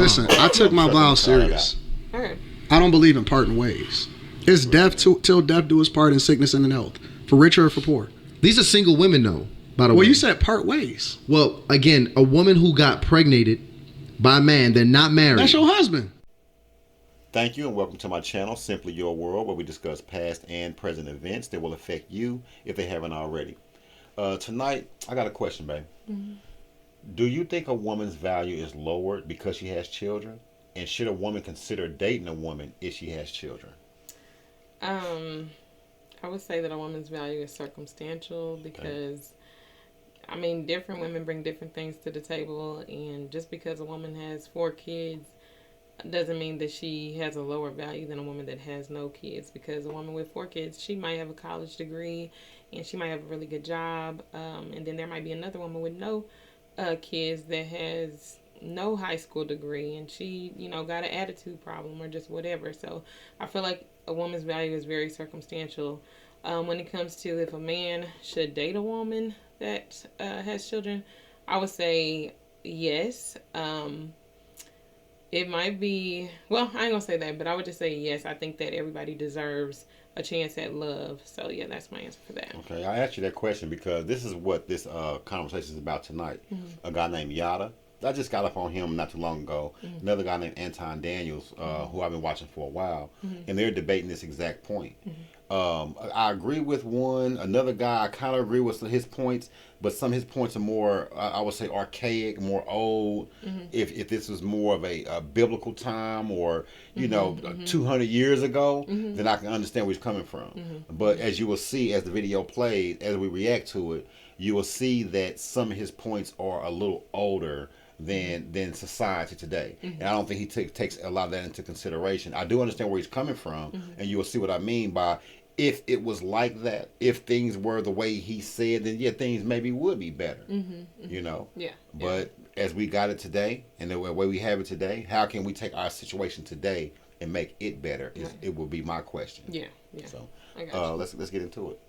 Listen, I took my vows serious. I don't believe in parting ways. It's death till death do us part in sickness and in health, for richer or for poor. These are single women, though. By the way, well, you said part ways. Well, again, a woman who got pregnated by a man, they're not married. That's your husband. Thank you and welcome to my channel, Simply Your World, where we discuss past and present events that will affect you if they haven't already. Tonight, I got a question, babe. Mm-hmm. Do you think a woman's value is lowered because she has children? And should a woman consider dating a woman if she has children? I would say that a woman's value is circumstantial because, I mean, different women bring different things to the table. And just because a woman has 4 kids doesn't mean that she has a lower value than a woman that has no kids. Because a woman with 4 kids, she might have a college degree and she might have a really good job. And then there might be another woman with no kids that has no high school degree and she, got an attitude problem or just whatever. So I feel like a woman's value is very circumstantial. When it comes to if a man should date a woman that has children, I would say yes. It might be, well, I ain't gonna say that, but I would just say yes. I think that everybody deserves a chance at love. So yeah, that's my answer for that. Okay, I asked you that question because this is what this conversation is about tonight. Mm-hmm. A guy named Yada. I just got up on him not too long ago. Mm-hmm. Another guy named Anton Daniels, who I've been watching for a while, and they're debating this exact point. I agree with one. Another guy, I kind of agree with his points, but some of his points are more, I would say, archaic, more old. If this was more of a biblical time or, 200 years ago, then I can understand where he's coming from. But as you will see, as the video plays, as we react to it, you will see that some of his points are a little older than society today. And I don't think he takes a lot of that into consideration. I do understand where he's coming from, and you will see what I mean by if it was like that, if things were the way he said, then yeah, things maybe would be better. Yeah. But as we got it today, and the way we have it today, how can we take our situation today and make it better? It will be my question. Yeah. So let's get into it.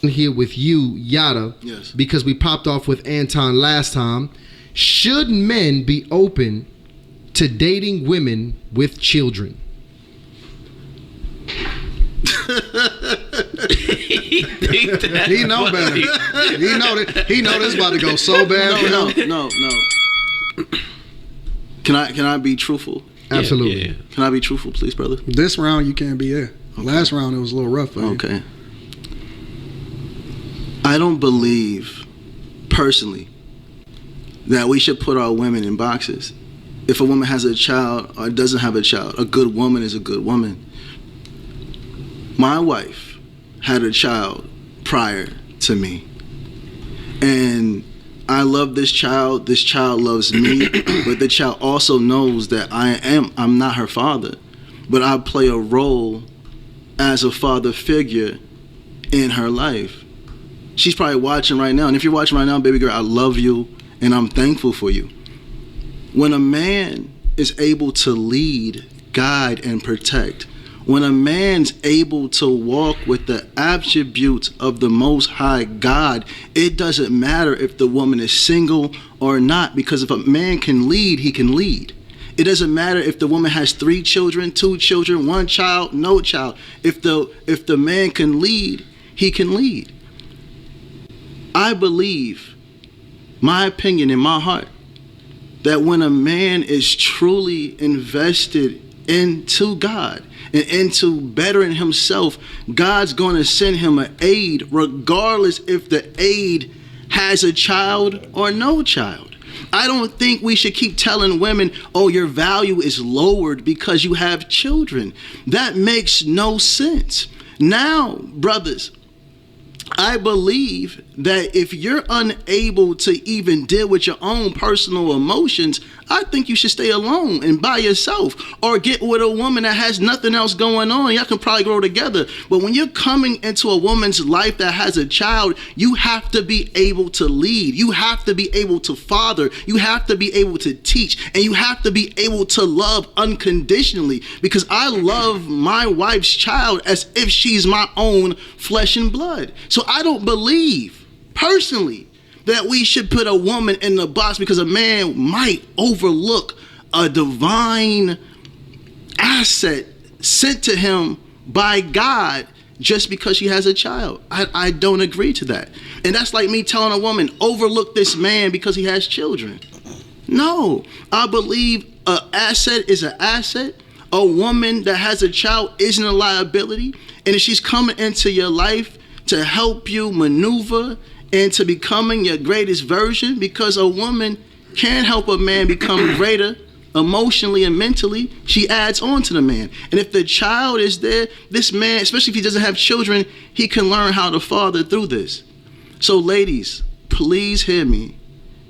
Here with you, Yada, yes, because we popped off with Anton last time. Should men be open to dating women with children? He know better. He know this about to go so bad. No. Can I be truthful? Absolutely. Yeah. Can I be truthful, please, brother? This round you can't be there. Okay. Last round it was a little rough for you. Okay. I don't believe, personally, that we should put our women in boxes. If a woman has a child or doesn't have a child, a good woman is a good woman. My wife had a child prior to me. And I love this child. This child loves me. But the child also knows that I'm not her father. But I play a role as a father figure in her life. She's probably watching right now. And if you're watching right now, baby girl, I love you and I'm thankful for you. When a man is able to lead, guide, and protect, when a man's able to walk with the attributes of the Most High God, it doesn't matter if the woman is single or not, because if a man can lead, he can lead. It doesn't matter if the woman has 3 children, 2 children, 1 child, no child. If the man can lead, he can lead. I believe, my opinion in my heart, that when a man is truly invested into God and into bettering himself, God's going to send him an aid regardless if the aid has a child or no child. I don't think we should keep telling women, oh, your value is lowered because you have children. That makes no sense. Now, brothers, I believe that if you're unable to even deal with your own personal emotions, I think you should stay alone and by yourself, or get with a woman that has nothing else going on. Y'all can probably grow together. But when you're coming into a woman's life that has a child, you have to be able to lead. You have to be able to father. You have to be able to teach. And you have to be able to love unconditionally, because I love my wife's child as if she's my own flesh and blood. So I don't believe, personally, that we should put a woman in the box because a man might overlook a divine asset sent to him by God just because she has a child. I don't agree to that. And that's like me telling a woman, overlook this man because he has children. No, I believe an asset is an asset. A woman that has a child isn't a liability. And if she's coming into your life to help you maneuver into becoming your greatest version, because a woman can help a man become greater emotionally and mentally, she adds on to the man. And if the child is there, this man, especially if he doesn't have children, he can learn how to father through this. So ladies, please hear me.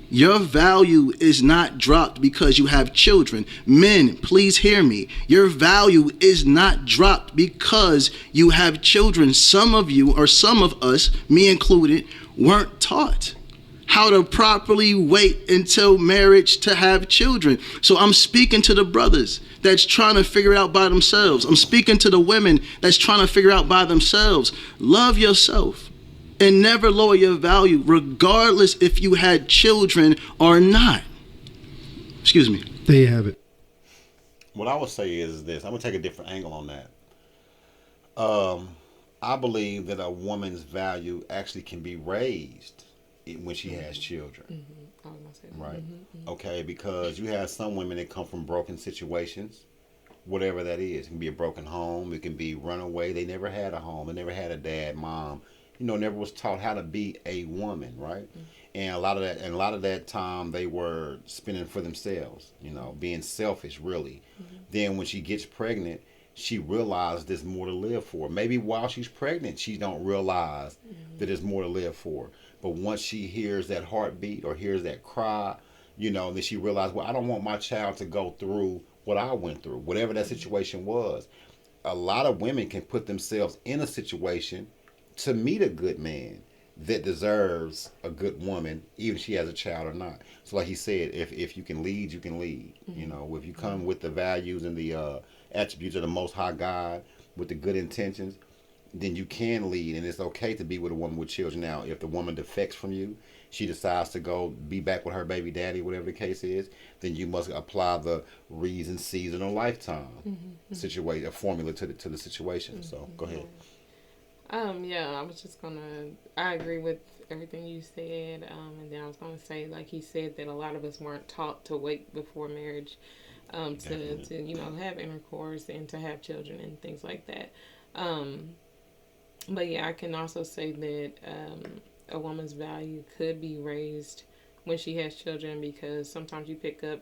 Your value is not dropped because you have children. Men, please hear me. Your value is not dropped because you have children. Some of you, or some of us, me included, weren't taught how to properly wait until marriage to have children. So I'm speaking to the brothers that's trying to figure it out by themselves. I'm speaking to the women that's trying to figure it out by themselves. Love yourself and never lower your value, regardless if you had children or not. Excuse me. There you have it. What I would say is this. I'm going to take a different angle on that. I believe that a woman's value actually can be raised when she has children. Mm-hmm. I was gonna say that. Right. Mm-hmm. Okay, because you have some women that come from broken situations, whatever that is. It can be a broken home. It can be runaway. They never had a home. They never had a dad, mom. Never was taught how to be a woman, right? Mm-hmm. And a lot of that time they were spending for themselves, being selfish, really. Mm-hmm. Then when she gets pregnant, she realized there's more to live for. Maybe while she's pregnant, she don't realize that there's more to live for. But once she hears that heartbeat or hears that cry, then she realized, well, I don't want my child to go through what I went through, whatever that situation was. A lot of women can put themselves in a situation to meet a good man that deserves a good woman, even if she has a child or not. So like he said, if you can lead, you can lead. Mm-hmm. If you come with the values and the attributes of the Most High God with the good intentions, then you can lead, and it's okay to be with a woman with children. Now, if the woman defects from you, she decides to go be back with her baby daddy, whatever the case is, then you must apply the reason, season, or lifetime situation, a formula to the situation. So go ahead. Yeah, I agree with everything you said, and then I was gonna say, like he said, that a lot of us weren't taught to wait before marriage, to have intercourse and to have children and things like that. But yeah, I can also say that a woman's value could be raised when she has children, because sometimes you pick up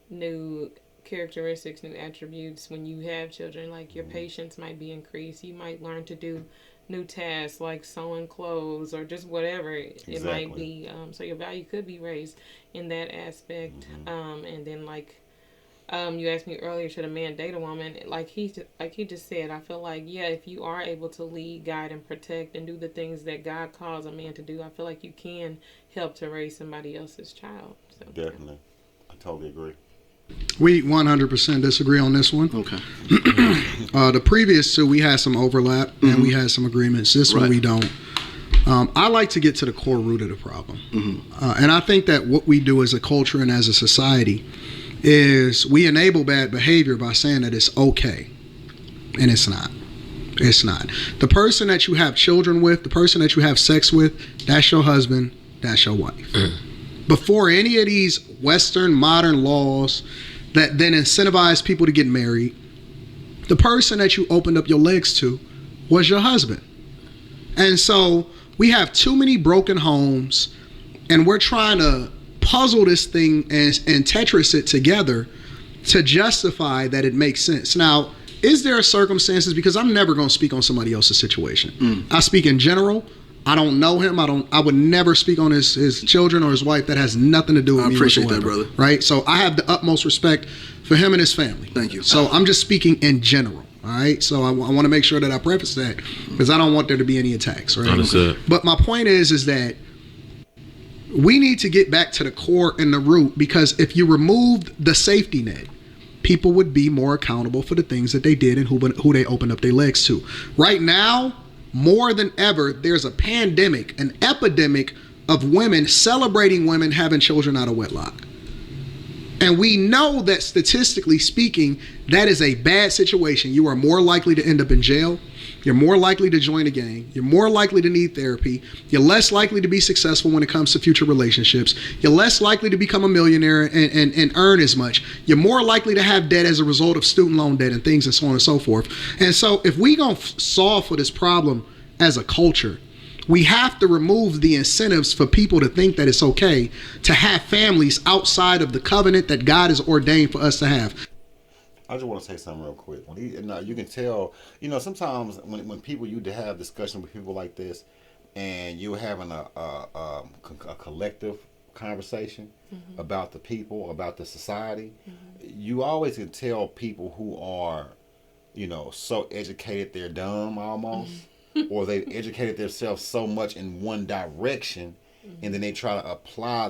new characteristics, new attributes when you have children. Like your patience might be increased. You might learn to do new tasks like sewing clothes or just whatever it might be. So your value could be raised in that aspect. And then you asked me earlier, should a man date a woman? Like he just said, I feel like, if you are able to lead, guide, and protect and do the things that God calls a man to do, I feel like you can help to raise somebody else's child. So. Definitely. I totally agree. We 100% disagree on this one. Okay. The previous two, we had some overlap and we had some agreements. This one we don't. I like to get to the core root of the problem. And I think that what we do as a culture and as a society is we enable bad behavior by saying that it's okay. And it's not. It's not. The person that you have children with, the person that you have sex with, that's your husband, that's your wife. Before any of these Western modern laws that then incentivize people to get married, the person that you opened up your legs to was your husband. And so we have too many broken homes, and we're trying to puzzle this thing and Tetris it together to justify that it makes sense. Now, is there circumstances, because I'm never going to speak on somebody else's situation. I speak in general. I don't know him. I would never speak on his children or his wife. That has nothing to do with me. I appreciate whatsoever, that, brother. Right? So I have the utmost respect for him and his family. Thank you. So I'm just speaking in general. All right? So I want to make sure that I preface that, because I don't want there to be any attacks. Right? Understood. But my point is that we need to get back to the core and the root, because if you removed the safety net, people would be more accountable for the things that they did and who they opened up their legs to. Right now, more than ever, there's a pandemic, an epidemic of women celebrating women having children out of wedlock. And we know that statistically speaking, that is a bad situation. You are more likely to end up in jail. You're more likely to join a gang. You're more likely to need therapy. You're less likely to be successful when it comes to future relationships. You're less likely to become a millionaire and earn as much. You're more likely to have debt as a result of student loan debt and things and so on and so forth. And so if we gonna solve for this problem as a culture, we have to remove the incentives for people to think that it's okay to have families outside of the covenant that God has ordained for us to have. I just want to say something real quick. You can tell, sometimes when people you to have discussion with people like this, and you're having a collective conversation about the people, about the society, you always can tell people who are, so educated they're dumb almost. Or they've educated themselves so much in one direction, and then they try to apply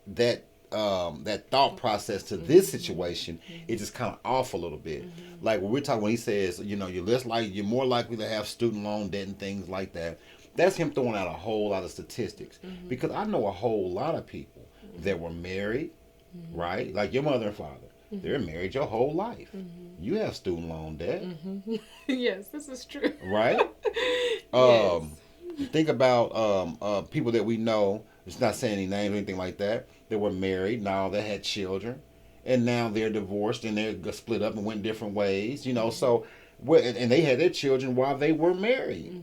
that thought process to this situation. It just kind of off a little bit. Like when he says, you're more likely to have student loan debt and things like that. That's him throwing out a whole lot of statistics. Because I know a whole lot of people that were married, right? Like your mother and father. They're married your whole life. You have student loan debt. Yes, this is true. Right? Yes. Think about people that we know, it's not saying any names or anything like that were married, now they had children, and now they're divorced and they're split up and went different ways, so, and they had their children while they were married.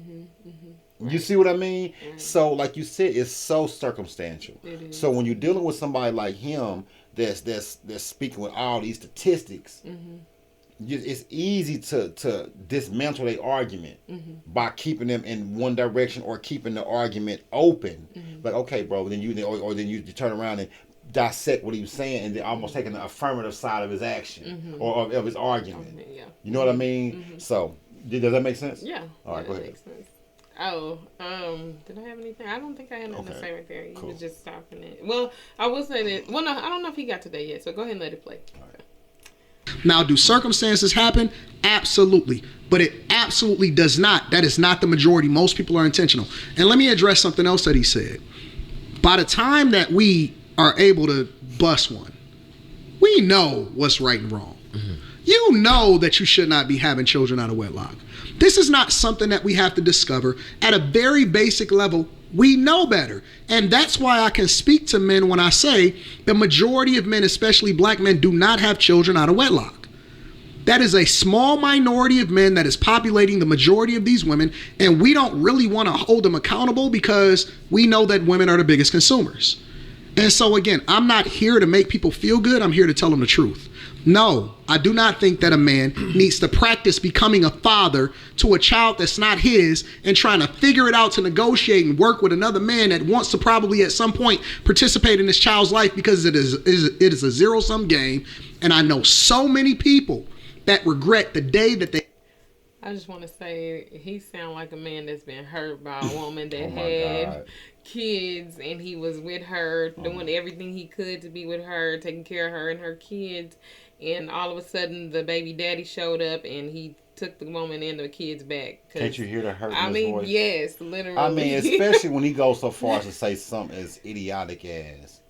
You see what I mean? So, like you said, it's so circumstantial. It is. So when you're dealing with somebody like him that's speaking with all these statistics, it's easy to dismantle their argument by keeping them in one direction or keeping the argument open. Like, okay, bro, then you turn around and dissect what he was saying and then almost taking the affirmative side of his action or of his argument. Yeah. You know what I mean? So, does that make sense? Yeah. All right, yeah, go ahead. Makes sense. Oh, did I have anything? I don't think I had nothing to say right there. You was just stopping it. Well, I will say that. Well, no, I don't know if he got to that yet. So go ahead and let it play. All right. Now, do circumstances happen? Absolutely. But it absolutely does not. That is not the majority. Most people are intentional. And let me address something else that he said. By the time that we are able to bust one, we know what's right and wrong. You know that you should not be having children out of wedlock. This is not something that we have to discover. At a very basic level, we know better. And that's why I can speak to men when I say the majority of men, especially black men, do not have children out of wedlock. That is a small minority of men that is populating the majority of these women, and we don't really want to hold them accountable because we know that women are the biggest consumers. And so again, I'm not here to make people feel good. I'm here to tell them the truth. No, I do not think that a man needs to practice becoming a father to a child that's not his and trying to figure it out to negotiate and work with another man that wants to probably at some point participate in this child's life because it is a zero-sum game. And I know so many people that regret the day that they... I just want to say he sounds like a man that's been hurt by a woman that Oh my had God. kids, and he was with her, doing everything he could to be with her, taking care of her and her kids. And all of a sudden, the baby daddy showed up, and he took the woman and the kids back. Can't you hear the hurt in his voice? Yes, literally. I mean, especially when he goes so far as to say something as idiotic as,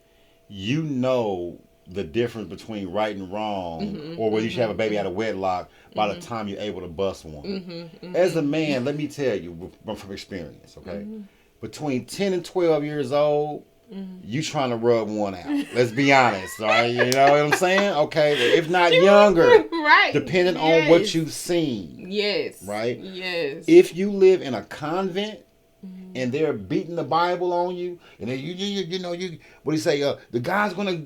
the difference between right and wrong, or whether you should have a baby out of wedlock by the time you're able to bust one. As a man, let me tell you from experience, okay? Between 10 and 12 years old, you trying to rub one out. Let's be honest, all right? You know what I'm saying? Okay, if not younger, right? Depending on what you've seen. Yes. Right? Yes. If you live in a convent and they're beating the Bible on you, and then you what do you say? The God's gonna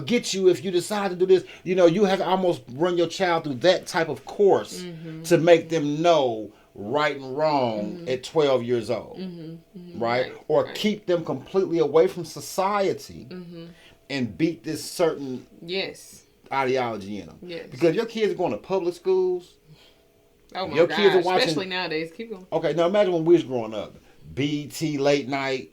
get you if you decide to do this. You have to almost run your child through that type of course to make them know right and wrong at 12 years old, right? Or keep them completely away from society and beat this certain ideology in them. Yes. Because your kids are going to public schools. Oh my Your God! kids are watching, especially nowadays. Keep going. Okay, now imagine when we was growing up. BET late night,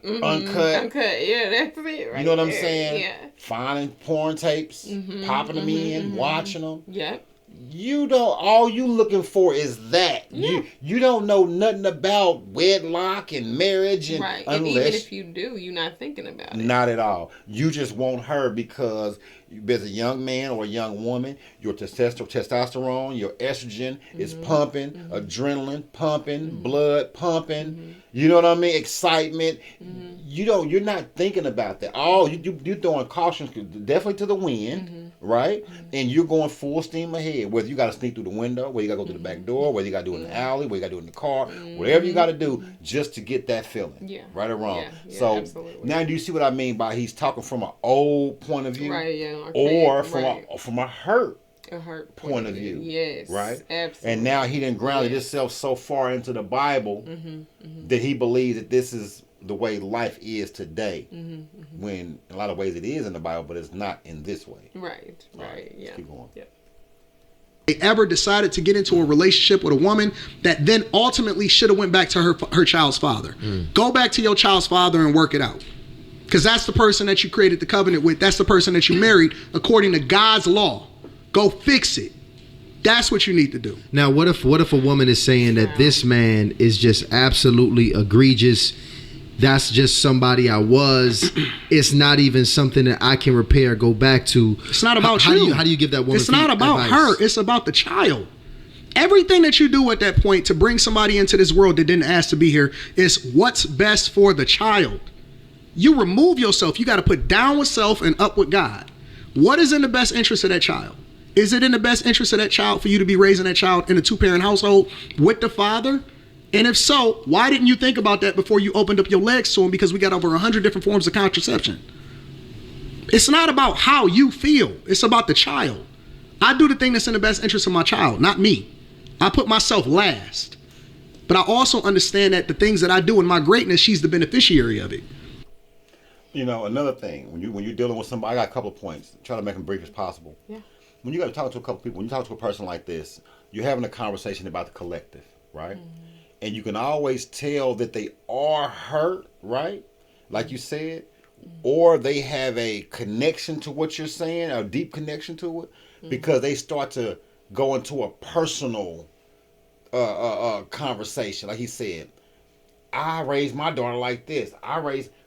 uncut. Yeah, that's it. Right, you know what I'm there. saying? Yeah. Finding porn tapes, popping them in, watching them. Yep. you don't. All you looking for is that. You don't know nothing about wedlock and marriage, and Right. unless And even if you do, you're not thinking about it. not at all. You just want her because as a young man or a young woman, your testosterone, your estrogen is pumping, adrenaline pumping, blood pumping. You know what I mean? Excitement. You're not thinking about that. You're throwing caution definitely to the wind, right? And you're going full steam ahead. Whether you got to sneak through the window, whether you got to go through the back door, whether you got to do it in the alley, whether you got to do it in the car, whatever you got to do just to get that feeling. Yeah. Right or wrong. Yeah, So absolutely. now, do you see what I mean by he's talking from an old point of view, Right, yeah. or Right. from a hurt A hurt point of view? Yes. Right. Absolutely. And now he done grounded himself so far into the Bible that he believes that this is the way life is today. When in a lot of ways it is in the Bible, but it's not in this way. Right. All Right. let's Yeah. keep going. Yeah. They ever decided to get into a relationship with a woman that then ultimately should have went back to her child's father. Go back to your child's father and work it out. Because that's the person that you created the covenant with. That's the person that you married according to God's law. Go fix it. That's what you need to do. Now, what if a woman is saying that this man is just absolutely egregious? That's just somebody I was. It's not even something that I can repair, go back to. It's not about you. How do you give that woman It's not about advice? her. It's about the child. Everything that you do at that point to bring somebody into this world that didn't ask to be here is what's best for the child. You remove yourself. You got to put down with self and up with God. What is in the best interest of that child? Is it in the best interest of that child for you to be raising that child in a 2-parent household with the father? And if so, why didn't you think about that before you opened up your legs to him? Because we got over 100 different forms of contraception. It's not about how you feel. It's about the child. I do the thing that's in the best interest of my child, not me. I put myself last. But I also understand that the things that I do in my greatness, she's the beneficiary of it. You know, another thing, when you're dealing with somebody, I got a couple of points. Try to make them brief as possible. Yeah. When you got to talk to a couple of people, when you talk to a person like this, you're having a conversation about the collective, right? And you can always tell that they are hurt, right? Like you said, or they have a connection to what you're saying, a deep connection to it, because they start to go into a personal conversation. Like he said, I raised my daughter like this.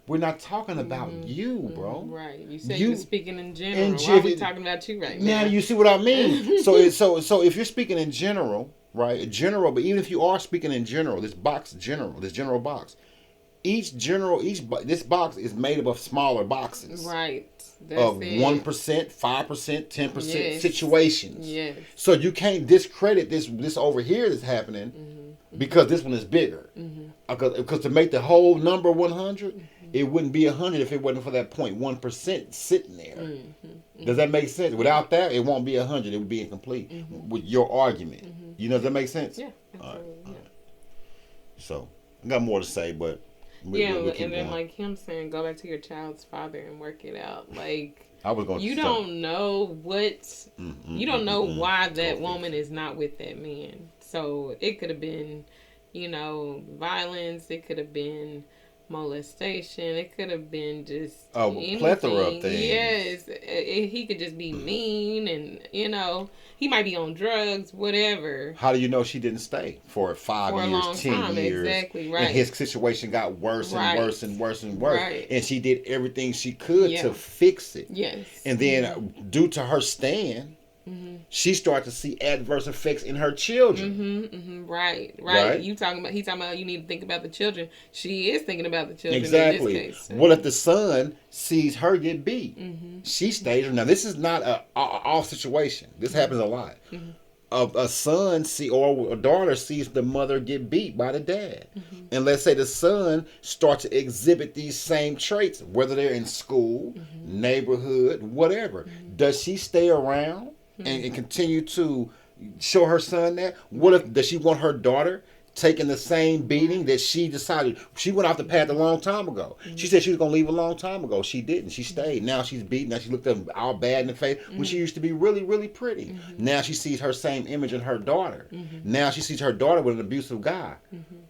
We're not talking about you, bro. Right. You said you're speaking in general. In Why are we talking about you right now? Now you see what I mean. So if you're speaking in general, right? General, but even if you are speaking in general, this general box, this box is made up of smaller boxes. Right. That's of it. 1%, 5%, 10% Yes. situations. Yes. So you can't discredit this over here that's happening because this one is bigger. Because to make the whole number 100, it wouldn't be 100 if it wasn't for that 0.1% sitting there. Does that make sense? Without that, it won't be 100. It would be incomplete with your argument. You know, does that make sense? Yeah. Absolutely. All right. So I got more to say, but we'll keep and then going. like him saying, go back to your child's father and work it out. Like I was going. you don't know what you don't know why that woman is not with that man. So it could have been, violence. It could have been molestation. It could have been just anything. Plethora of things. Yes, he could just be mean, and he might be on drugs, whatever. How do you know she didn't stay for 5 For a years, long 10 time, years? exactly, right. And his situation got worse and Right. worse and worse and worse. Right. And she did everything she could Yeah. to fix it. Yes. And then due to her stand, she started to see adverse effects in her children. Right. Right? He's talking about you need to think about the children. She is thinking about the children Exactly. in this case. What if the son sees her get beat? She stays. Now, this is not a off situation. This happens a lot. A son or a daughter sees the mother get beat by the dad. And let's say the son starts to exhibit these same traits, whether they're in school, neighborhood, whatever. Does she stay around and continue to show her son that? What if does she want her daughter taking the same beating that she decided? She went off the path a long time ago. She said she was going to leave a long time ago. She didn't. She stayed. Now she's beaten. Now she looked at all bad in the face when she used to be really, really pretty. Now she sees her same image in her daughter. Now she sees her daughter with an abusive guy.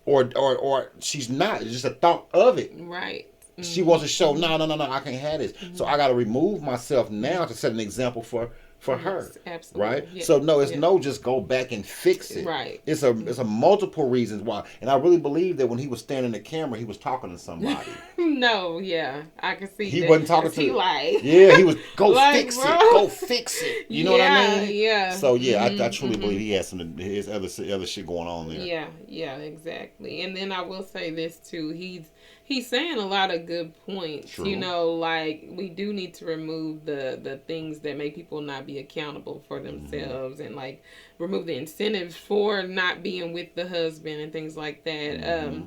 Or she's not. It's just a thought of it. Right. She wants to show, no, I can't have this. So I got to remove myself now to set an example for for her. Absolutely. Right? Yeah. So no, it's no just go back and fix it. Right. It's a multiple reasons why. And I really believe that when he was standing in the camera, he was talking to somebody. No, yeah. I can see He that. wasn't talking to he like yeah, he was go like, fix bro. it. Go fix it. You know what I mean? Yeah. So yeah, I truly believe he has some his other shit going on there. Yeah, exactly. And then I will say this too. He's saying a lot of good points. True. You know, like we do need to remove the things that make people not be accountable for themselves and like remove the incentives for not being with the husband and things like that.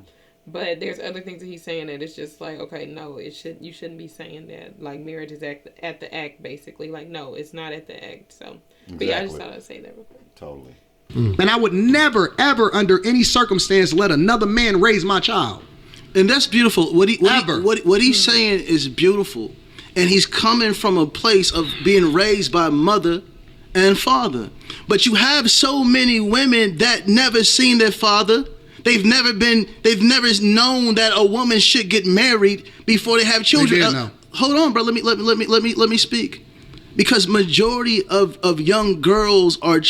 But there's other things that he's saying that it's just like, okay, no, you shouldn't be saying that. Like marriage is at the act, basically. Like, no, it's not at the act. So, but yeah, I just thought I'd say that real quick. Totally. And I would never, ever, under any circumstance, let another man raise my child. And that's beautiful. What he's saying is beautiful. And he's coming from a place of being raised by mother and father. But you have so many women that never seen their father. They've never known that a woman should get married before they have children. They did know. Hold on, bro. Let me speak. Because majority of young girls are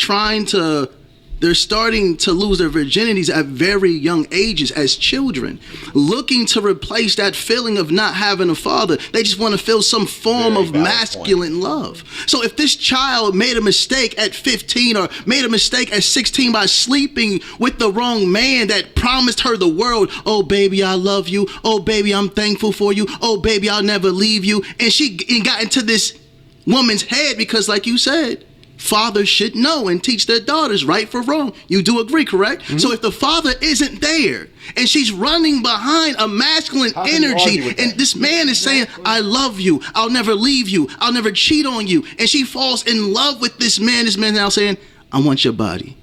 they're starting to lose their virginities at very young ages as children, looking to replace that feeling of not having a father. They just want to feel some form of masculine love. So if this child made a mistake at 15 or made a mistake at 16 by sleeping with the wrong man that promised her the world, oh baby, I love you. Oh baby, I'm thankful for you. Oh baby, I'll never leave you. And she got into this woman's head because, like you said, fathers should know and teach their daughters right for wrong. You do agree, correct? Mm-hmm. So if the father isn't there and she's running behind a masculine energy and this man is saying, I love you, I'll never leave you, I'll never cheat on you, and she falls in love with this man now saying, I want your body.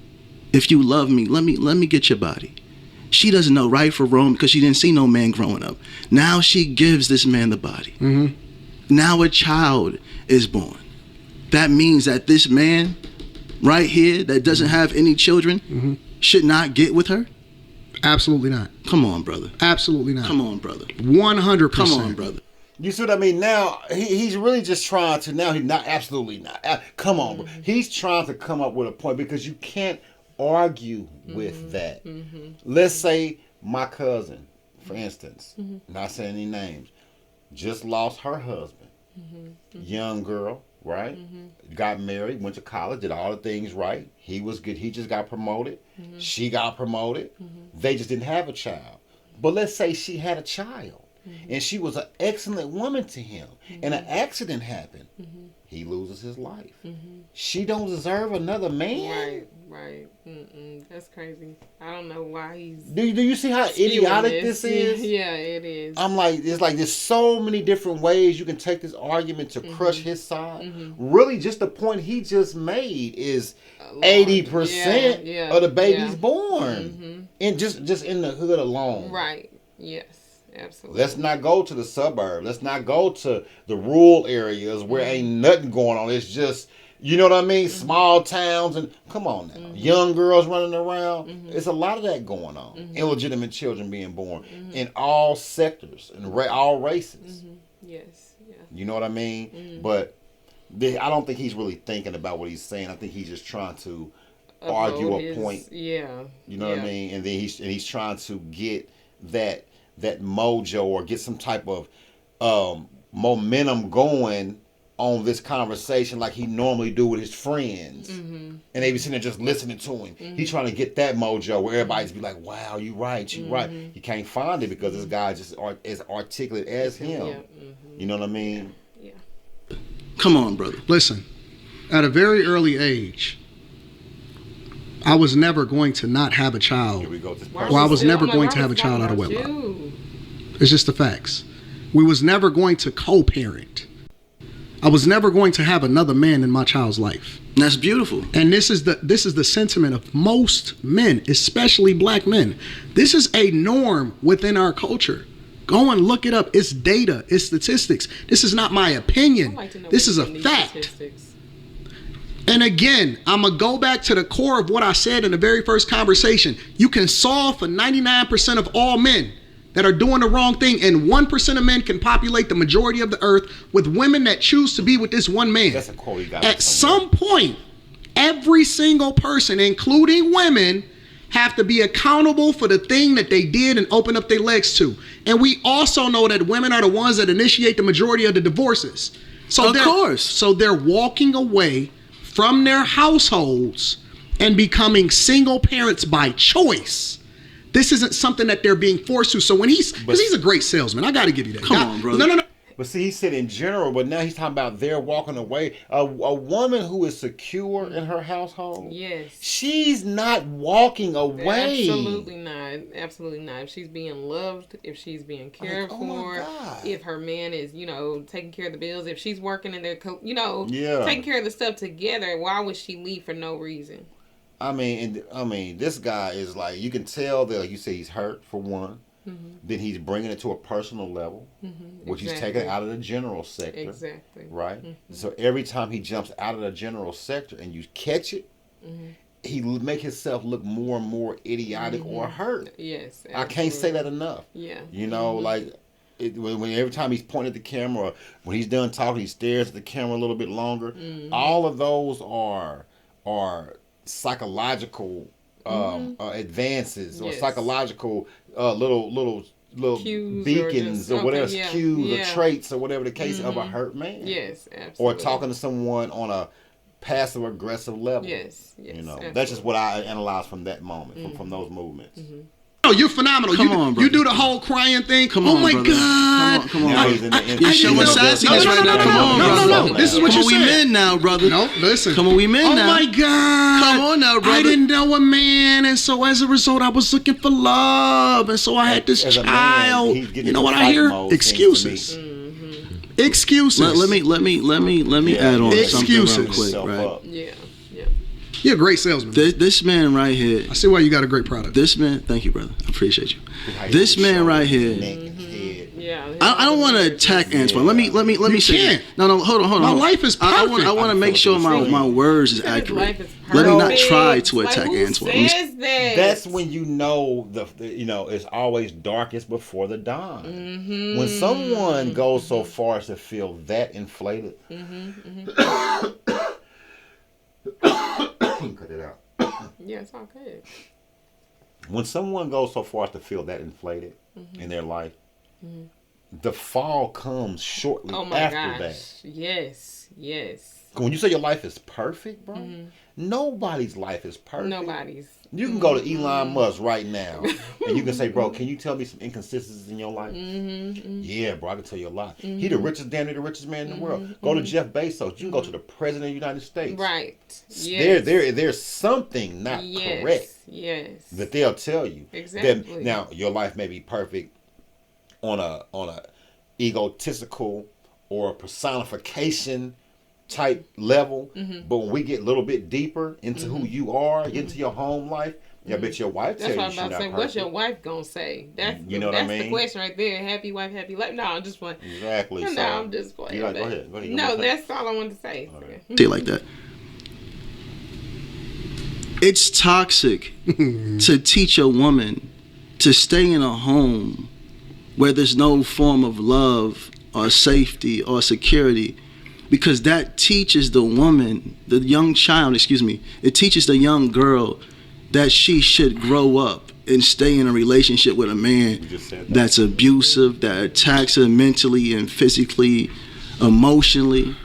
If you love me, let me get your body. She doesn't know right for wrong because she didn't see no man growing up. Now she gives this man the body. Mm-hmm. Now a child is born. That means that this man right here that doesn't have any children should not get with her? Absolutely not. Come on, brother. Absolutely not. Come on, brother. 100%. Come on, brother. You see what I mean? Now, he's really just trying to, now he's not, absolutely not. Come on, bro. He's trying to come up with a point because you can't argue with that. Let's say my cousin, for instance, not saying any names, just lost her husband. Young girl. Right? Got married, went to college, did all the things right. He was good. He just got promoted. She got promoted. They just didn't have a child. But let's say she had a child and she was an excellent woman to him and an accident happened. He loses his life. She don't deserve another man. Right. That's crazy. I don't know why he's. Do you see how idiotic this is? Yeah, it is. I'm like, it's like there's so many different ways you can take this argument to crush his side. Really, just the point he just made is 80% of the babies born, and just in the hood alone. Right. Yes. Absolutely. Let's not go to the suburbs. Let's not go to the rural areas where ain't nothing going on. It's just, you know what I mean? Small towns and come on now. Young girls running around. It's a lot of that going on. Illegitimate children being born in all sectors and all races. Yes. Yeah. You know what I mean? But I don't think he's really thinking about what he's saying. I think he's just trying to argue a point. Yeah. You know what I mean? And then he's trying to get that mojo or get some type of momentum going on this conversation like he normally do with his friends. And they be sitting there just listening to him. He's trying to get that mojo where everybody's be like, wow, you right. He can't find it because this guy just as articulate as him. You know what I mean? Yeah. Come on, brother. Listen, at a very early age, I was never going to not have a child. Here we go. I was never going to have a child out of wedlock. It's just the facts. We was never going to co-parent. I was never going to have another man in my child's life. That's beautiful. And this is the sentiment of most men, especially black men. This is a norm within our culture. Go and look it up. It's data. It's statistics. This is not my opinion. This is a fact. Statistics. And again, I'm going to go back to the core of what I said in the very first conversation. You can solve for 99% of all men that are doing the wrong thing, and 1% of men can populate the majority of the earth with women that choose to be with this one man. That's a quote he got. At some point, every single person, including women, have to be accountable for the thing that they did and open up their legs to. And we also know that women are the ones that initiate the majority of the divorces. So Of course. So they're walking away from their households and becoming single parents by choice. This isn't something that they're being forced to. So when because he's a great salesman, I got to give you that. Come on, brother. No. But see, he said in general, but now he's talking about they're walking away. A woman who is secure in her household, Yes. she's not walking away. Absolutely not. Absolutely not. If she's being loved, if she's being cared oh my for, God. if her man is, taking care of the bills, if she's working in their, Yeah. taking care of the stuff together, why would she leave for no reason? I mean, this guy is like, you can tell that, like you say, he's hurt for one. Mm-hmm. Then he's bringing it to a personal level, which he's taking it out of the general sector. Exactly. Right? Mm-hmm. So every time he jumps out of the general sector and you catch it, he make himself look more and more idiotic or hurt. Yes. I can't say that enough. Yeah. Like when every time he's pointing at the camera, or when he's done talking, he stares at the camera a little bit longer. All of those are psychological advances or psychological little cues beacons or whatever, cues or yeah. traits or whatever the case of a hurt man. Yes, absolutely. Or talking to someone on a passive aggressive level. Yes. That's just what I analyze from that moment, from those movements. Oh, you're phenomenal. Come on, brother. You do the whole crying thing. Come oh on, my brother. God. Come on. Now he's in the You're showing sassiness right now. Come on, brother. No. This is what Come you on, we said. men now, brother. No, listen. Come on, we men now. Oh my God. Come on now, brother. I didn't know a man, and so as a result, I was looking for love, and so I had this As a man, child. he's getting You know into what I fight hear? mode, Excuses. seems to Excuses. Let me add on Excuses. something real quick, Self right? up. Yeah. You're a great salesman. This man right here. I see why you got a great product. This man, thank you, brother. I appreciate you. This man right here. Yeah. I don't want to attack Antoine. Let me say. can't. No. Hold on. My life is I perfect. want to make sure my words is accurate. Life is Let me not perfect. try to attack who Antoine. says that? That's when you know it's always darkest before the dawn. When someone goes so far as to feel that inflated, cut it out. Yeah, it's all good. When someone goes so far as to feel that inflated in their life, the fall comes shortly Oh my after gosh. Yes. When you say your life is perfect, bro, nobody's life is perfect. Nobody's. You can go to Elon Musk right now and you can say, bro, can you tell me some inconsistencies in your life? Yeah, bro, I can tell you a lot. He the richest, damn near the richest man in the world. Go to Jeff Bezos. You can go to the president of the United States. Right. Yes. There's something not correct Yes. that they'll tell you. Exactly. Now, your life may be perfect on a egotistical or personification type level, but when we get a little bit deeper into who you are, into your home life, I bet your wife That's tell what you I'm she's about not to say. perfect. What's your wife gonna say? That's You know what I that's the mean? question right there. Happy wife, happy life. No, I'm just playing. Exactly. No, So, I'm just playing. you like, go but- ahead. You No, wanna say? that's all I wanted to say. Say it like that. It's toxic to teach a woman to stay in a home where there's no form of love or safety or security, because that teaches the woman, the young child, it teaches the young girl that she should grow up and stay in a relationship with a man that's abusive, that attacks her mentally and physically, emotionally.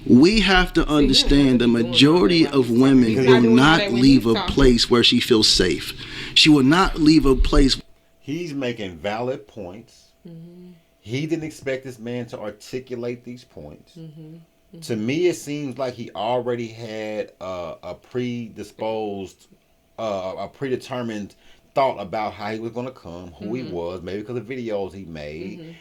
We have to understand the majority of women will not leave a place where she feels safe. She will not leave a place. He's making valid points. He didn't expect this man to articulate these points. To me, it seems like he already had a predetermined thought about how he was going to come, who he was, maybe because of videos he made.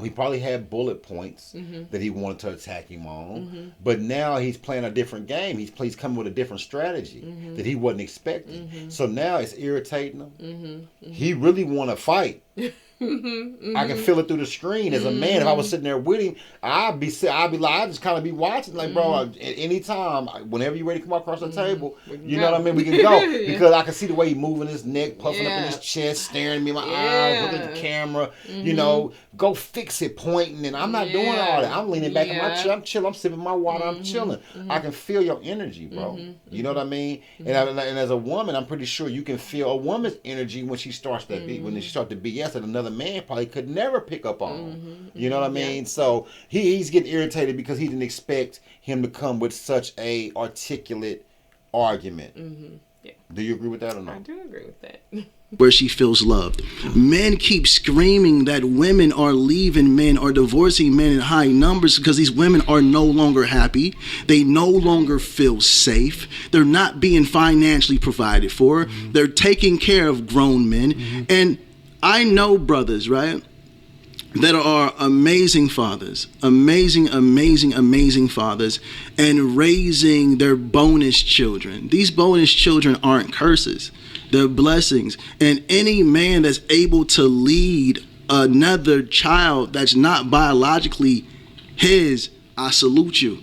He probably had bullet points that he wanted to attack him on. But now he's playing a different game. He's coming with a different strategy that he wasn't expecting. So now it's irritating him. He really want to fight. I can feel it through the screen. As a man, if I was sitting there with him, I'd be like, I just kind of be watching, like, bro, at any time, whenever you're ready to come across the table, you know what I mean? We can go. Because I can see the way he moving his neck, puffing up in his chest, staring at me in my eyes, looking at the camera, you know, go fix it, pointing, and I'm not doing all that. I'm leaning back in my chair, I'm chilling, I'm sipping my water, I'm chilling. I can feel your energy, bro. You know what I mean? And as a woman, I'm pretty sure you can feel a woman's energy when she starts to when she starts to BS that another man probably could never pick up on. You know what I mean? So he's getting irritated because he didn't expect him to come with such a articulate argument. Yeah. Do you agree with that or not? I do agree with that. Where she feels loved. Men keep screaming that women are leaving men or divorcing men in high numbers because these women are no longer happy. They no longer feel safe. They're not being financially provided for. They're taking care of grown men. And I know brothers, right, that are amazing fathers, amazing fathers, and raising their bonus children. These bonus children aren't curses, they're blessings. And any man that's able to lead another child that's not biologically his, I salute you.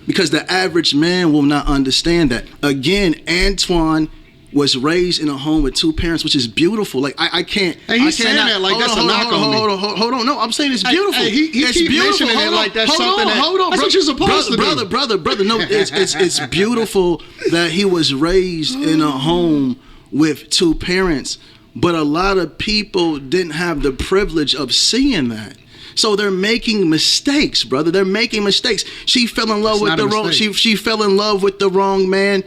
Because the average man will not understand that. Again, Antoine was raised in a home with two parents, which is beautiful. Like I can't. And he's saying that like that's a knock on me. Hold on. No, I'm saying it's beautiful. He it's keep beautiful. mentioning it like that's something Hold on. That's what you're supposed to do. Brother. No, it's beautiful that he was raised in a home with two parents, but a lot of people didn't have the privilege of seeing that. So they're making mistakes, brother. They're making mistakes. She fell in love with the wrong. She fell in love with the wrong man.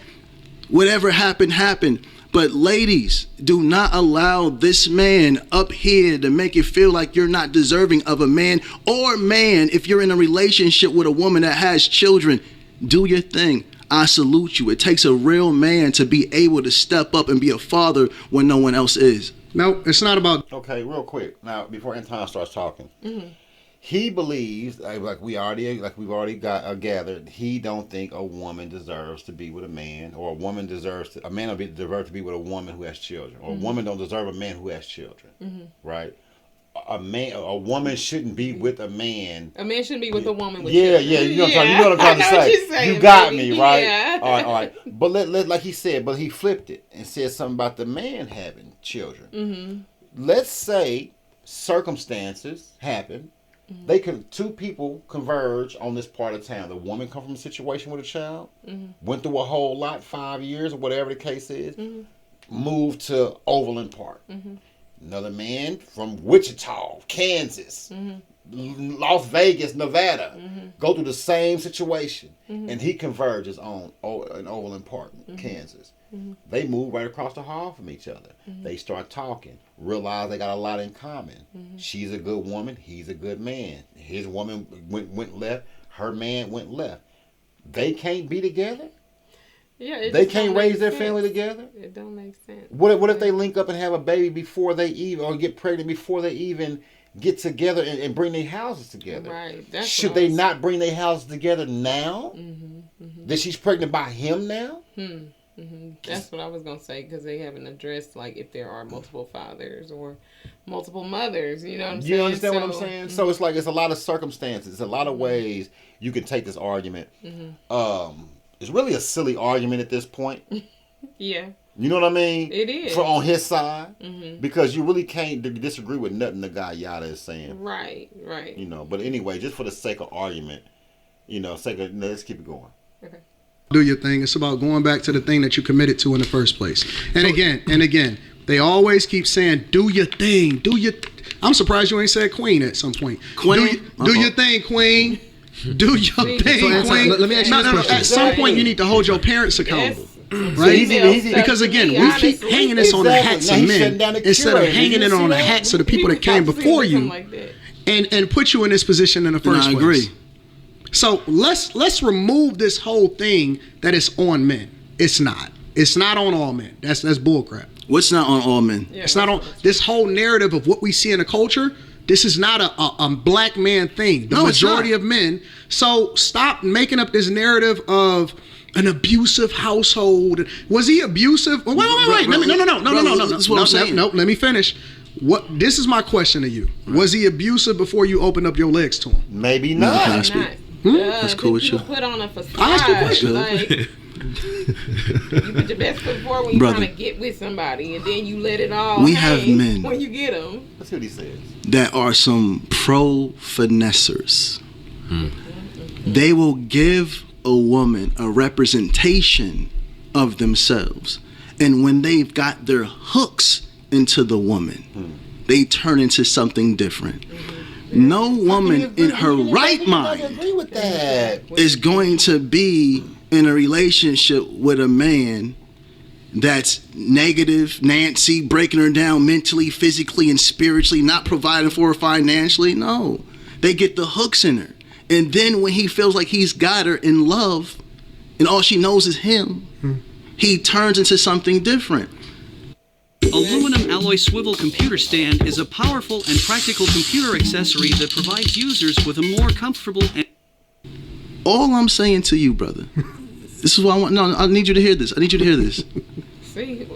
Whatever happened. But ladies, do not allow this man up here to make you feel like you're not deserving of a man. Or man, if you're in a relationship with a woman that has children, do your thing. I salute you. It takes a real man to be able to step up and be a father when no one else is. No, it's not about... Okay, real quick. Now, before Anton starts talking, he believes, like we've already got gathered, he don't think a woman deserves to be with a man, or a man deserves to be with a woman who has children, or a woman don't deserve a man who has children, right? A woman shouldn't be with a man. A man shouldn't be with a woman with children. Yeah, you know what I'm trying to say. You got me, right? Yeah. All right. But like he said, but he flipped it and said something about the man having children. Let's say circumstances happen. Two people converge on this part of town. The woman come from a situation with a child, went through a whole lot, 5 years or whatever the case is, moved to Overland Park. Another man from Wichita, Kansas, Las Vegas, Nevada, go through the same situation, and he converges in Overland Park, Kansas. They move right across the hall from each other. They start talking, realize they got a lot in common. She's a good woman, he's a good man. His woman went left, her man went left. They can't be together? Yeah, they can't raise their family together? It don't make sense. What if they link up and have a baby before they even, or get pregnant before they even get together and bring their houses together? Right. Should they not bring their houses together now? That she's pregnant by him now? That's what I was going to say, because they haven't addressed, like, if there are multiple fathers or multiple mothers, you know what I'm saying? You understand what I'm saying? So it's like, it's a lot of circumstances. It's a lot of ways you can take this argument. It's really a silly argument at this point. Yeah. You know what I mean? It is. On his side. Because you really can't disagree with nothing the guy Yada is saying. Right. You know, but anyway, just for the sake of argument, let's keep it going. Okay. Do your thing. It's about going back to the thing that you committed to in the first place. And again, they always keep saying, do your thing. I'm surprised you ain't said queen at some point. Queen? Do your thing, queen. Do your thing, queen. Let me ask you this question. At some point, you need to hold your parents accountable. Yes. Right? Because again, we keep hanging this on the hats of men instead of hanging it on the hats of the people that came before you and put you in this position in the first place. I agree. So let's remove this whole thing that it's on men. It's not. It's not on all men. That's bullcrap. What's not on all men? Yeah, it's not on this whole narrative of what we see in the culture. This is not a black man thing. The majority of men. So stop making up this narrative of an abusive household. Was he abusive? Wait. No. That's what I'm saying. No, let me finish. What? This is my question to you. Was he abusive before you opened up your legs to him? Maybe No, not. can I Not. speak? That's cool with you. Put on a facade. I asked you a question. Like, you put your best foot forward when you're Brother. trying to get with somebody, and then you let it all We hang have men. when you get them. Let's see what he says. That are some pro finessers. They will give a woman a representation of themselves, and when they've got their hooks into the woman, they turn into something different. No woman in her right mind agree with that. is going to be in a relationship with a man that's negative, Nancy, breaking her down mentally, physically, and spiritually, not providing for her financially. No, they get the hooks in her. And then when he feels like he's got her in love and all she knows is him, he turns into something different. Aluminum alloy swivel computer stand is a powerful and practical computer accessory that provides users with a more comfortable and All I'm saying to you, brother, this is what I want. No, I need you to hear this. I need you to hear this. See,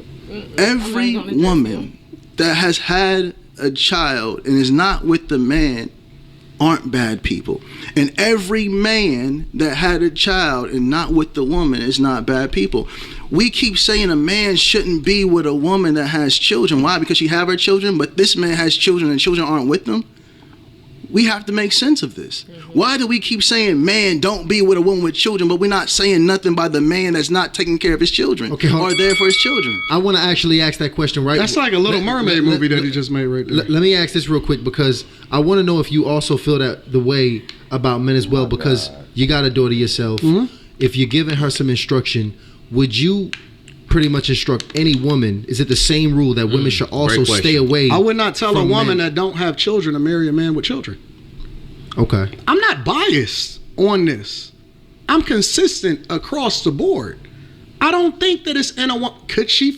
Every I'm not gonna woman that has had a child and is not with the man aren't bad people. And every man that had a child and not with the woman is not bad people. We keep saying a man shouldn't be with a woman that has children. Why? Because she have her children, but this man has children and children aren't with them. We have to make sense of this. Why do we keep saying, man, don't be with a woman with children, but we're not saying nothing by the man that's not taking care of his children or there for his children? I want to actually ask that question right. That's like a Little Mermaid movie that he just made right there. Let me ask this real quick because I want to know if you also feel that the way about men as well because you got a daughter yourself. If you're giving her some instruction, would you pretty much instruct any woman? Is it the same rule that women should also stay away? I would not tell a from woman men? that don't have children to marry a man with children. Okay. I'm not biased on this. I'm consistent across the board. I don't think that it's in a. Could she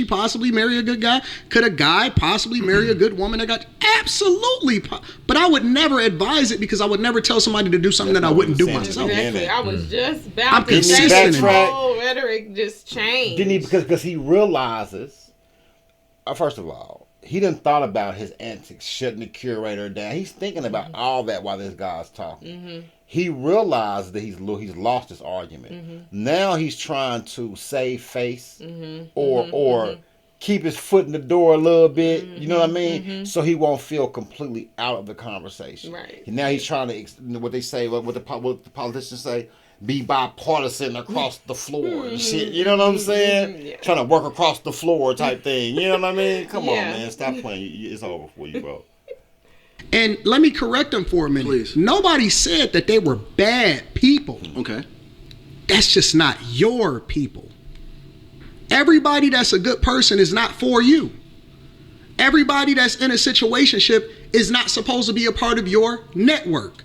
possibly marry a good guy? Could a guy possibly marry a good woman that got? Absolutely. But I would never advise it because I would never tell somebody to do something that I wouldn't do myself. Exactly. I was just I'm about to consistent say in this it. whole rhetoric just changed. Didn't he? Because he realizes, first of all, he done thought about his antics, shutting the curator down. He's thinking about all that while this guy's talking. He realized that he's lost his argument. Now he's trying to save face or keep his foot in the door a little bit. You know what I mean? So he won't feel completely out of the conversation. Right. And now he's trying to what they say, what the politicians say, be bipartisan across the floor and shit. You know what I'm saying? Yeah. Trying to work across the floor type thing. You know what I mean? Come on, Yeah. man. Stop playing. It's over for you, bro. And let me correct them for a minute. Please. Nobody said that they were bad people. Okay. That's just not your people. Everybody that's a good person is not for you. Everybody that's in a situationship is not supposed to be a part of your network.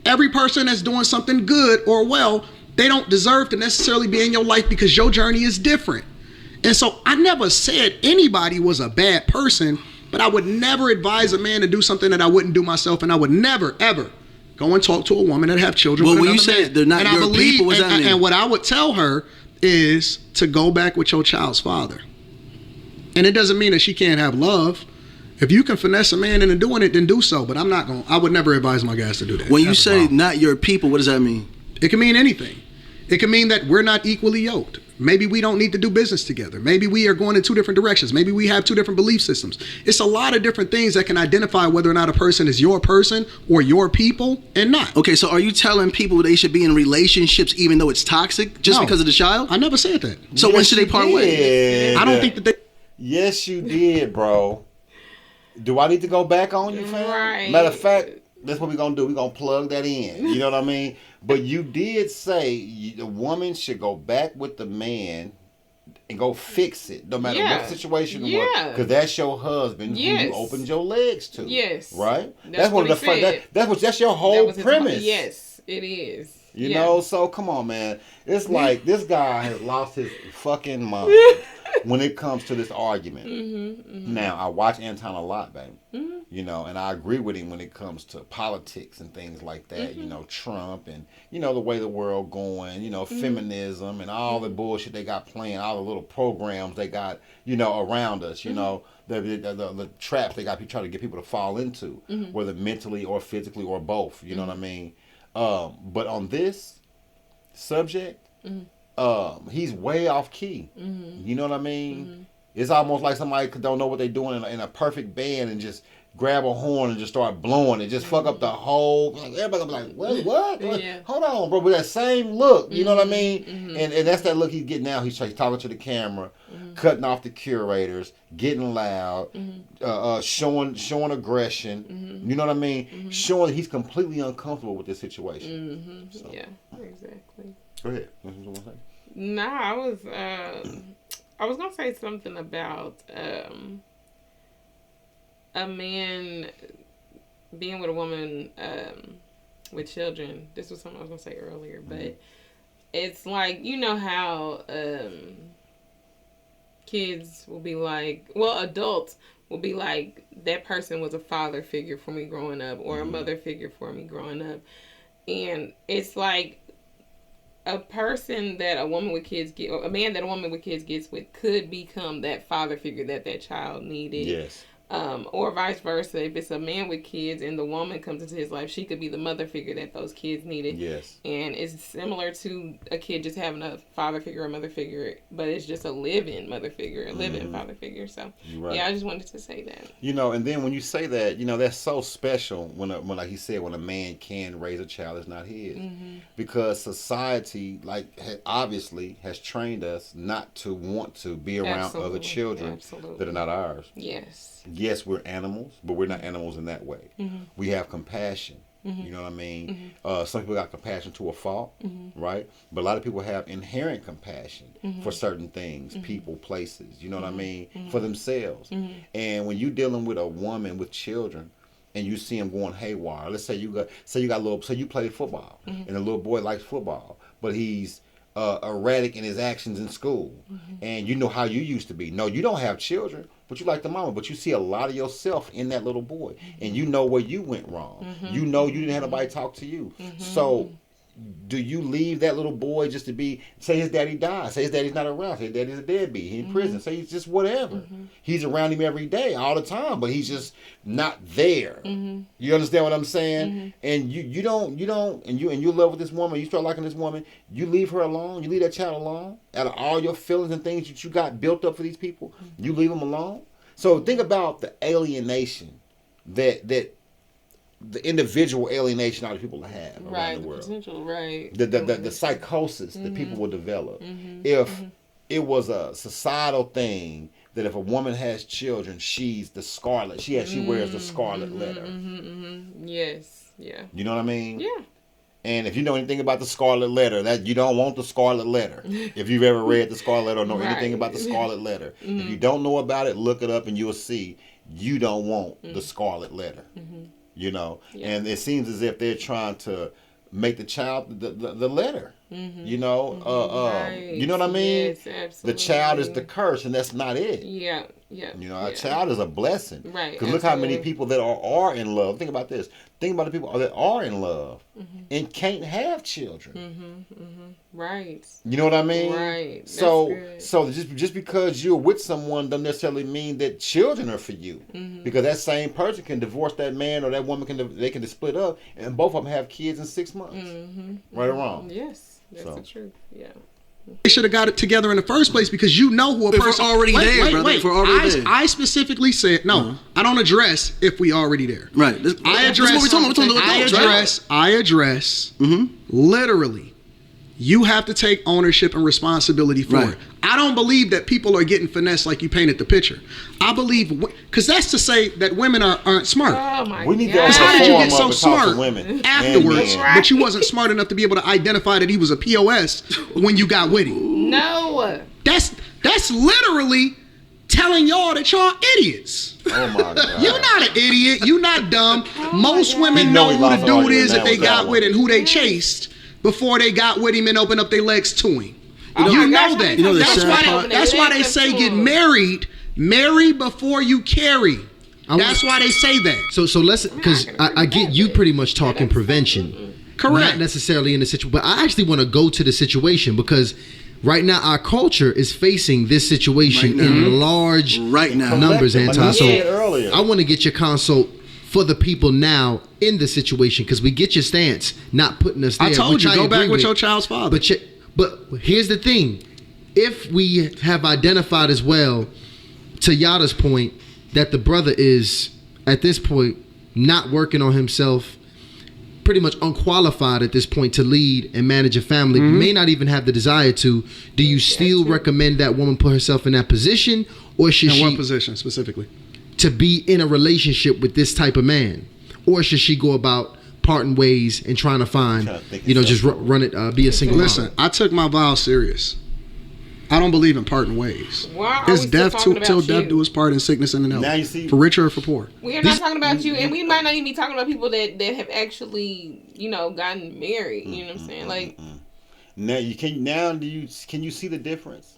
Every person that's doing something good or well, they don't deserve to necessarily be in your life because your journey is different. And so I never said anybody was a bad person, but I would never advise a man to do something that I wouldn't do myself, and I would never, ever go and talk to a woman that have children Well, with when you another say man. they're not And I your believe, people, what does that mean? And what I would tell her is to go back with your child's father. And it doesn't mean that she can't have love. If you can finesse a man into doing it, then do so. But I would never advise my guys to do that. When you That's a say problem. not your people, what does that mean? It can mean anything. It can mean that we're not equally yoked. Maybe we don't need to do business together. Maybe we are going in two different directions. Maybe we have two different belief systems. It's a lot of different things that can identify whether or not a person is your person or your people and not. Okay, so are you telling people they should be in relationships even though it's toxic just No. because of the child? I never said that. So when should they part ways? ways? I don't think that they... Yes, you did, bro. Do I need to go back on you, fam? Right. Matter of fact, that's what we're going to do. We're going to plug that in. You know what I mean? But you did say the woman should go back with the man and go fix it, no matter what the situation was. Yeah. Because that's your husband who Yes. you opened your legs to. Yes. Right? That's one what of the he said. that's your That whole was his- premise. Yes, it is. You know, so come on, man. It's like this guy has lost his fucking mind. when it comes to this argument. Now, I watch Anton a lot, baby. You know, and I agree with him when it comes to politics and things like that. You know, Trump and, you know, the way the world going, you know, feminism and all the bullshit they got playing, all the little programs they got, you know, around us, you know, the traps they got trying to get people to fall into, whether mentally or physically or both, you know what I mean? But on this subject, he's way off key. You know what I mean? It's almost like somebody don't know what they're doing in a perfect band and just grab a horn and just start blowing it, just fuck up the whole. Like, everybody be like, what? Yeah. Hold on, bro. With that same look, you know what I mean? And that's that look he's getting now. He's talking to the camera, cutting off the curators, getting loud, showing aggression. You know what I mean? Showing he's completely uncomfortable with this situation. So. Yeah, exactly. Go ahead. What you want to say? No, I was gonna say something about a man being with a woman with children. This was something I was gonna say earlier, but it's like, you know how kids will be like, well, adults will be like, that person was a father figure for me growing up, or a mother figure for me growing up, and it's like, a person that a woman with kids get, or a man that a woman with kids gets with, could become that father figure that child needed. Yes. Or vice versa. If it's a man with kids and the woman comes into his life, she could be the mother figure that those kids needed. Yes. And it's similar to a kid just having a father figure or mother figure, but it's just a living mother figure, a living father figure. So, right. Yeah, I just wanted to say that. You know, and then when you say that, you know, that's so special when like he said, when a man can raise a child that's not his. Because society, like, obviously has trained us not to want to be around other children that are not ours. Yes, we're animals, but we're not animals in that way. We have compassion. You know what I mean? Some people got compassion to a fault, right? But a lot of people have inherent compassion for certain things, people, places, you know what I mean? For themselves. And when you're dealing with a woman with children, and you see them going haywire, let's say you play football, and a little boy likes football, but he's erratic in his actions in school, and you know how you used to be. No, you don't have children, but you like the mama, but you see a lot of yourself in that little boy, and you know where you went wrong. You know you didn't have nobody talk to you. So do you leave that little boy just to be, say his daddy died, say his daddy's not around, say his daddy's a deadbeat, he's in prison, say he's just whatever. He's around him every day, all the time, but he's just not there. You understand what I'm saying? And you don't, and you love with this woman, you start liking this woman, you leave her alone, you leave that child alone, out of all your feelings and things that you got built up for these people, you leave them alone. So think about the alienation that the individual alienation all the people have around the world. Potential, right. The psychosis that people will develop. If it was a societal thing that if a woman has children, she's the scarlet. She wears the scarlet letter. Yes. Yeah. You know what I mean? Yeah. And if you know anything about the scarlet letter, that you don't want the scarlet letter. If you've ever read the scarlet letter or know anything about the scarlet letter, if you don't know about it, look it up and you'll see you don't want the scarlet letter. You know, and it seems as if they're trying to make the child the letter. You know, right. You know what I mean? Yes, absolutely. The child is the curse, and that's not it. Yeah. You know, a child is a blessing. Right. Because look how many people that are in love. Think about this. Think about the people that are in love and can't have children. Right. You know what I mean? Right. So just because you're with someone doesn't necessarily mean that children are for you. Because that same person can divorce that man or that woman they can split up, and both of them have kids in 6 months. Right or wrong? Yes, that's the truth. Yeah. They should have got it together in the first place, because you know who a person. We're already there, brother. If we're already there. I specifically said no. I don't address if we already there. Right. I address. We're talking adults, I address. Literally, you have to take ownership and responsibility for it. I don't believe that people are getting finessed like you painted the picture. I believe, because that's to say that women aren't smart. Oh my we need God. to How did you get so smart women afterwards, but you wasn't smart enough to be able to identify that he was a POS when you got with him? No. That's literally telling y'all that y'all idiots. Oh my God. You're not an idiot. You're not dumb. Most women know who the dude is that they got with and who they chased before they got with him and opened up their legs to him. You know gosh, that. You know the that's sad why part? that's why they say get married. Marry before you carry. That's why they say that. So let's, because I get you pretty much talking prevention. Correct. Not necessarily in the situation, but I actually want to go to the situation because right now our culture is facing this situation in large numbers, Anton. So I want to get your consult for the people now in the situation because we get your stance, not putting us there. I told you, go back with your child's father. But here's the thing. If we have identified as well, to Yada's point, that the brother is, at this point, not working on himself, pretty much unqualified at this point to lead and manage a family, may not even have the desire to, do you still recommend that woman put herself in that position? Or should she... In what position, specifically? To be in a relationship with this type of man? Or should she go about parting ways and trying to find, just run it, be a single Listen, I took my vows serious. I don't believe in parting ways. Why are It's we still death talking till about death you? do us part in sickness and in health. Now you see, for richer or for poor. We are not talking about you, and we might not even be talking about people that have actually, gotten married. You know what I'm saying? Like, now you can you see the difference?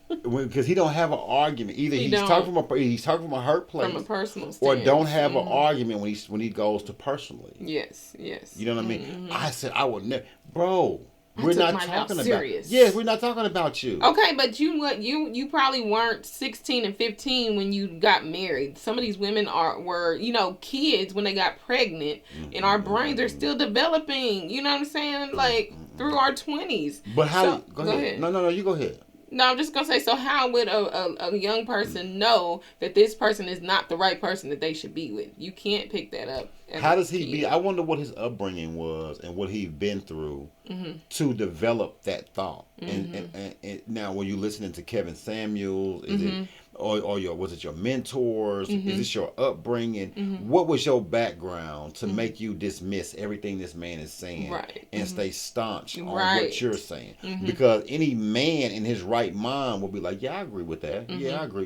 Because he don't have an argument. Either he's talking from a hurt place, from a personal or stance. don't have an argument when he goes to personally. Yes. You know what I mean? I said I would never, bro. We're took not my talking vows about. serious. Yes, we're not talking about you. Okay, but you probably weren't 16 and 15 when you got married. Some of these women were kids when they got pregnant, and our brains are still developing. You know what I'm saying? Like through our 20s. But how? So, go ahead. No, you go ahead. No, I'm just gonna say. So how would a young person know that this person is not the right person that they should be with? You can't pick that up. How does he be? I wonder what his upbringing was and what he's been through to develop that thought. And now, when you listening to Kevin Samuels, is it or was it your mentors? Is this your upbringing? What was your background to make you dismiss everything this man is saying and stay staunch on what you're saying? Because any man in his right mind will be like, yeah, I agree with that. Yeah, I agree.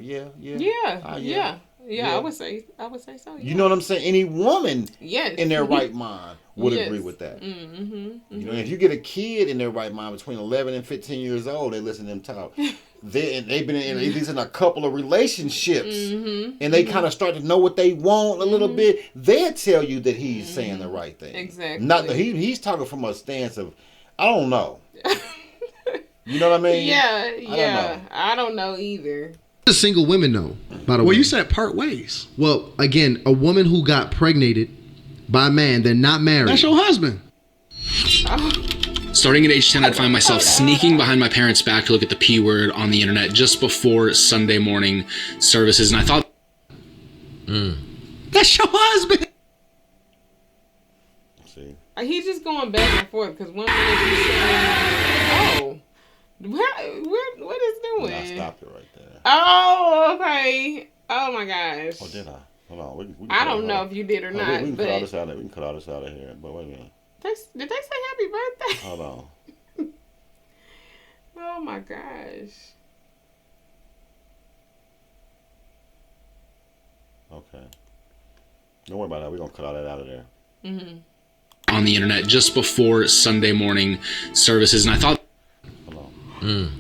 Yeah, I would say so. Yeah. You know what I'm saying? Any woman in their right mind would agree with that. If you get a kid in their right mind between 11 and 15 years old, they listen to them talk. They've been in at least in a couple of relationships, and they kind of start to know what they want a little bit. They'll tell you that he's saying the right thing. Exactly. Not that he's talking from a stance of, I don't know. You know what I mean? I don't know either. The single women know, by the way. Well, you said part ways. Well, again, a woman who got pregnated by a man, they're not married. That's your husband. Starting at age 10, I'd find myself sneaking behind my parents' back to look at the P word on the internet just before Sunday morning services. And I thought... That's your husband. See? He's just going back and forth because one minute he's saying, what is doing? I stopped it right there. Oh, okay. Oh my gosh. Oh, did I? Hold on. We can I don't know if you did or not. We can but cut all this out. We can cut all this out of here. But wait a minute. Did they say happy birthday? Hold on. Oh my gosh. Okay. Don't worry about that. We're going to cut all that out of there. On the internet just before Sunday morning services. And I thought... Hold on.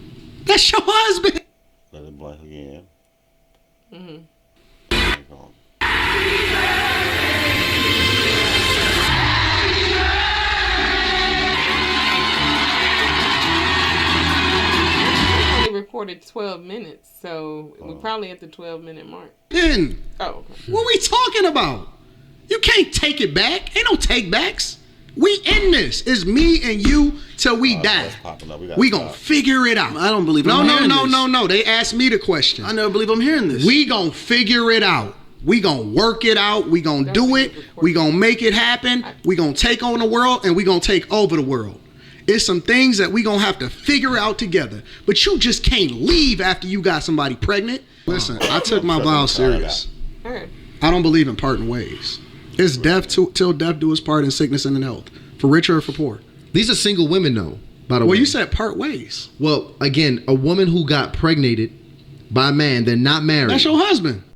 That's your husband. Let it blank again. We only recorded 12 minutes, so we're probably at the 12-minute mark. Ben, Oh, okay. what we talking about? You can't take it back. Ain't no take backs. We in this. It's me and you till we die. It's popping up. We gonna figure it out. I don't believe I'm hearing this. No. They asked me the question. I never believe I'm hearing this. We gonna figure it out. We gonna work it out. We gonna do it. We gonna make it happen. We gonna take on the world and we gonna take over the world. It's some things that we gonna have to figure out together. But you just can't leave after you got somebody pregnant. Listen, I took my vows serious. Okay. I don't believe in parting ways. It's death till death do us part in sickness and in health. For richer or for poor. These are single women, though, by the way. Well, you said part ways. Well, again, a woman who got pregnated by a man, they're not married. That's your husband.